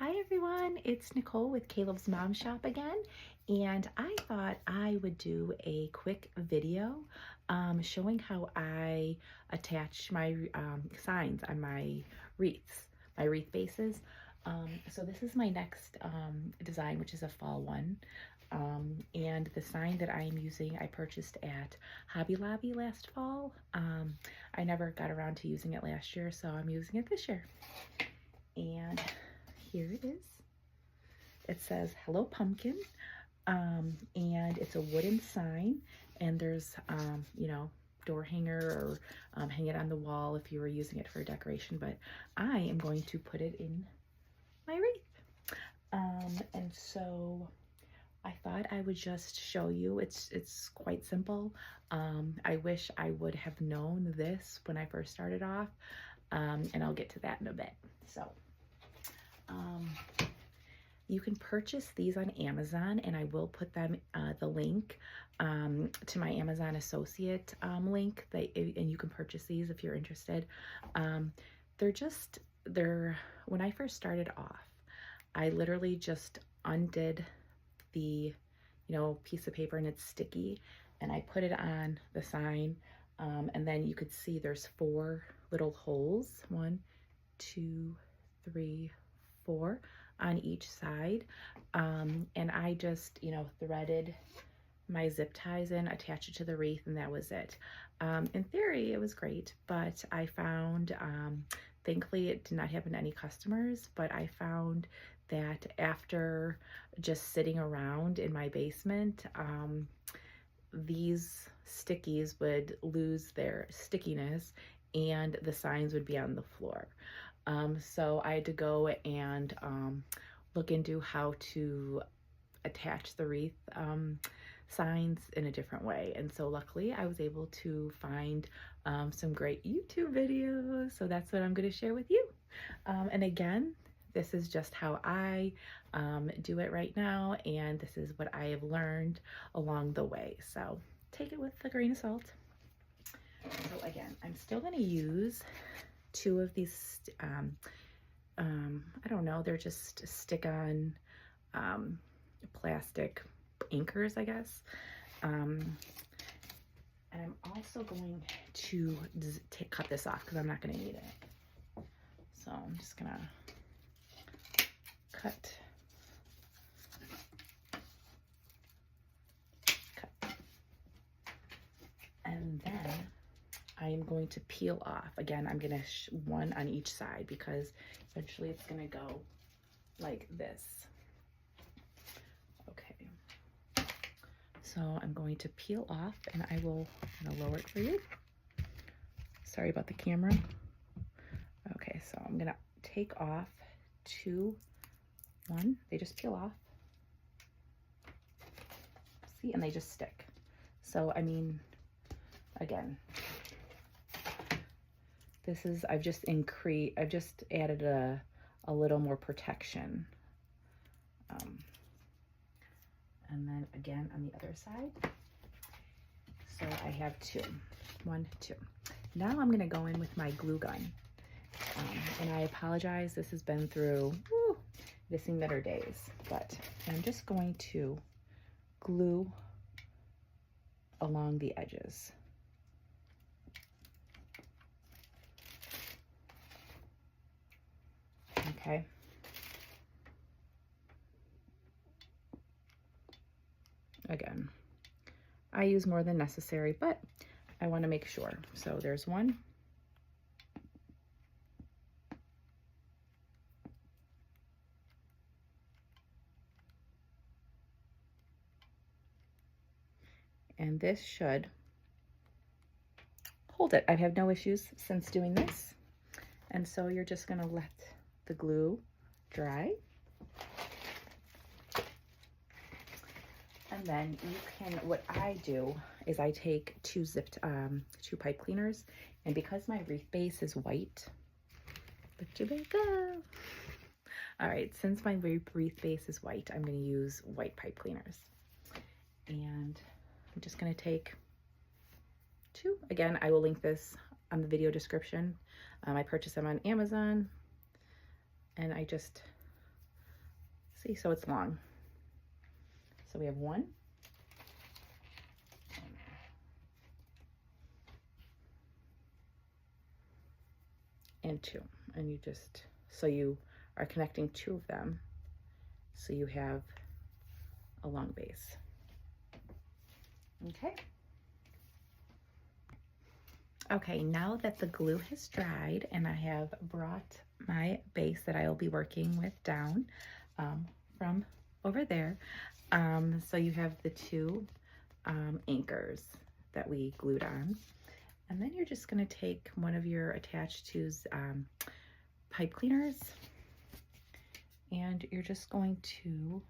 Hi everyone, it's Nicole with Caleb's Mom Shop again, and I thought I would do a quick video showing how I attach my signs on my wreaths, my wreath bases. So this is my next design, which is a fall one. And the sign that I am using, I purchased at Hobby Lobby last fall. I never got around to using it last year, so I'm using it this year. And here it is. It says Hello Pumpkin, and it's a wooden sign, and there's door hanger or hang it on the wall if you were using it for decoration, but I am going to put it in my wreath. And so I thought I would just show you. It's quite simple. I wish I would have known this when I first started off, and I'll get to that in a bit. So you can purchase these on Amazon, and I will put them the link to my Amazon associate link, and you can purchase these if you're interested. When I first started off, I literally just undid the piece of paper, and it's sticky, and I put it on the sign, and then you could see there's 4 little holes, 1, 2, 3, 4 on each side, and I just threaded my zip ties in, attached it to the wreath, and that was it. In theory it was great, but I found thankfully it did not happen to any customers, but I found that after just sitting around in my basement, these stickies would lose their stickiness and the signs would be on the floor. So I had to go and look into how to attach the wreath signs in a different way. And so luckily I was able to find some great YouTube videos. So that's what I'm going to share with you. And again, this is just how I do it right now. And this is what I have learned along the way. So take it with a grain of salt. So again, I'm still going to use 2 of these, I don't know, they're just stick-on plastic anchors, I guess. And I'm also going to cut this off because I'm not going to need it. So I'm just going to cut. And then I am going to peel off. Again, I'm going to one on each side because eventually it's going to go like this. Okay. So I'm going to peel off, and I'm going to lower it for you. Sorry about the camera. Okay, so I'm going to take off 2, 1. They just peel off. See, and they just stick. So, I mean, again, this is, I've just added a little more protection. And then again on the other side. So I have 2, 1, 2. Now I'm gonna go in with my glue gun. And I apologize, this has been through missing better days, but I'm just going to glue along the edges. Okay. Again, I use more than necessary, but I want to make sure. So there's 1. And this should hold it. I've had no issues since doing this. And so you're just going to let the glue dry. And then you can, what I do is I take 2 pipe cleaners, and because my wreath base is white, lift your back up. All right, since my wreath base is white, I'm going to use white pipe cleaners. And I'm just going to take 2. Again, I will link this on the video description. I purchased them on Amazon, and I just See, so it's long. So we have 1. And 2. And you just, so you are connecting 2 of them. So you have a long base. Okay. Okay, now that the glue has dried and I have brought my base that I will be working with down from over there. So you have the 2 anchors that we glued on. And then you're just going to take one of your attached to pipe cleaners, and you're just going to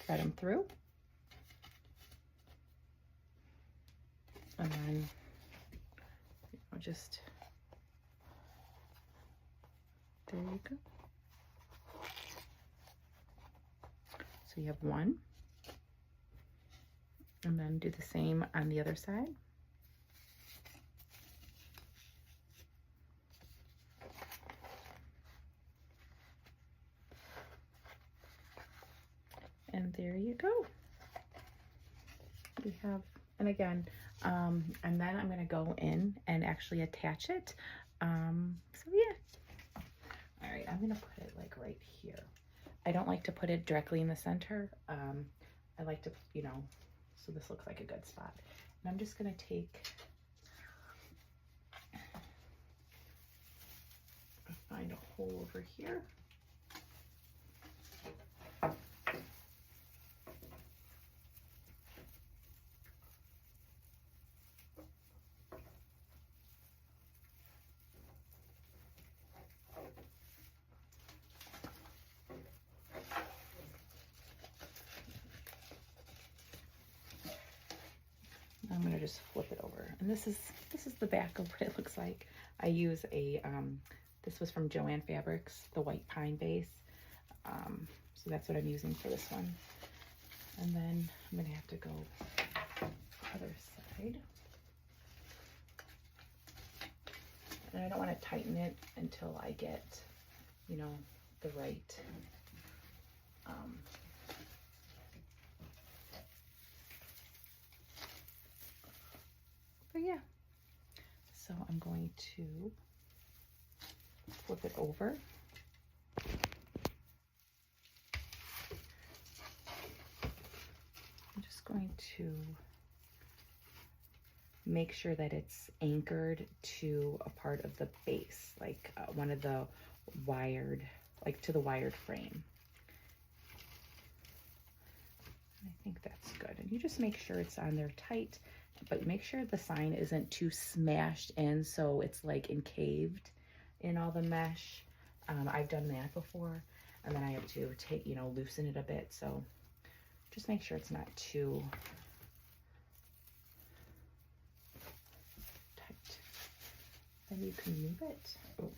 thread them through. And then just, there you go. So you have 1. And then do the same on the other side. And there you go. We have, and again, and then I'm gonna go in and actually attach it. So yeah. All right, I'm gonna put it like right here. I don't like to put it directly in the center. I like to, you know, so this looks like a good spot. And I'm just gonna find a hole over here. I'm gonna just flip it over, and this is the back of what it looks like. I use a this was from Joann Fabrics, the white pine base. So that's what I'm using for this one. And then I'm gonna have to go other side, and I don't want to tighten it until I get, you know, the right but yeah, so I'm going to flip it over. I'm just going to make sure that it's anchored to a part of the base, like one of the wired, like to the wired frame. I think that's good. And you just make sure it's on there tight, but make sure the sign isn't too smashed in so it's like encaved in all the mesh. I've done that before, and then I have to take, you know, loosen it a bit. So just make sure it's not too tight. Then you can move it. Oh.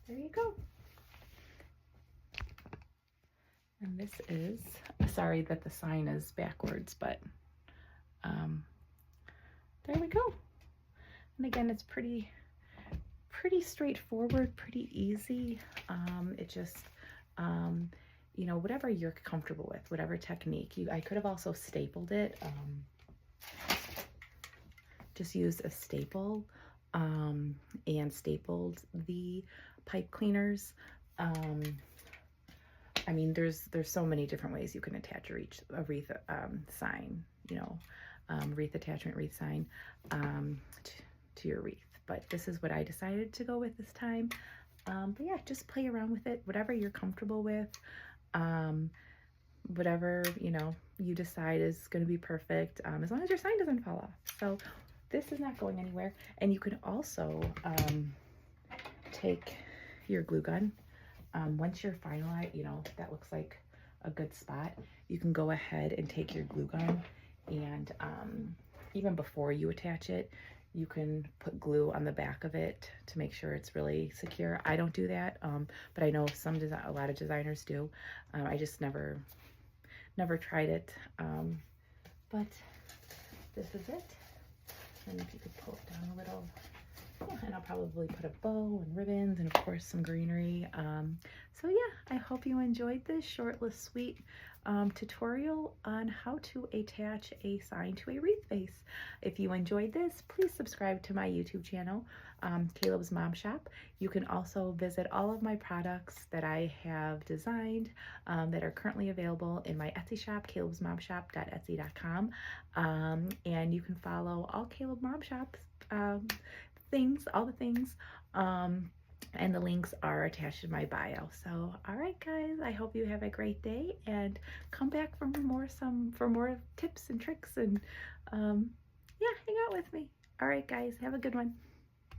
There you go. And this is, sorry that the sign is backwards, but there we go. And again, it's pretty straightforward, pretty easy. It just, you know, whatever you're comfortable with, whatever technique. I could have also stapled it. Just used a staple and stapled the pipe cleaners. I mean, there's so many different ways you can attach a wreath sign, you know, wreath attachment, wreath sign to your wreath. But this is what I decided to go with this time. But yeah, just play around with it, whatever you're comfortable with, whatever, you know, you decide is going to be perfect, as long as your sign doesn't fall off. So this is not going anywhere. And you can also take your glue gun. Once you're finalized, you know, that looks like a good spot, you can go ahead and take your glue gun, and even before you attach it, you can put glue on the back of it to make sure it's really secure. I don't do that, but I know a lot of designers do. I just never tried it, but this is it. And if you could pull it down a little. Yeah, and I'll probably put a bow and ribbons and of course some greenery. So yeah, I hope you enjoyed this short, sweet tutorial on how to attach a sign to a wreath base. If you enjoyed this, please subscribe to my YouTube channel, Caleb's Mom Shop. You can also visit all of my products that I have designed that are currently available in my Etsy shop, calebsmomshop.etsy.com. And you can follow all Caleb Mom Shops things, all the things, and the links are attached to my bio. So, all right, guys, I hope you have a great day and come back for more tips and tricks and yeah, hang out with me. All right, guys, have a good one.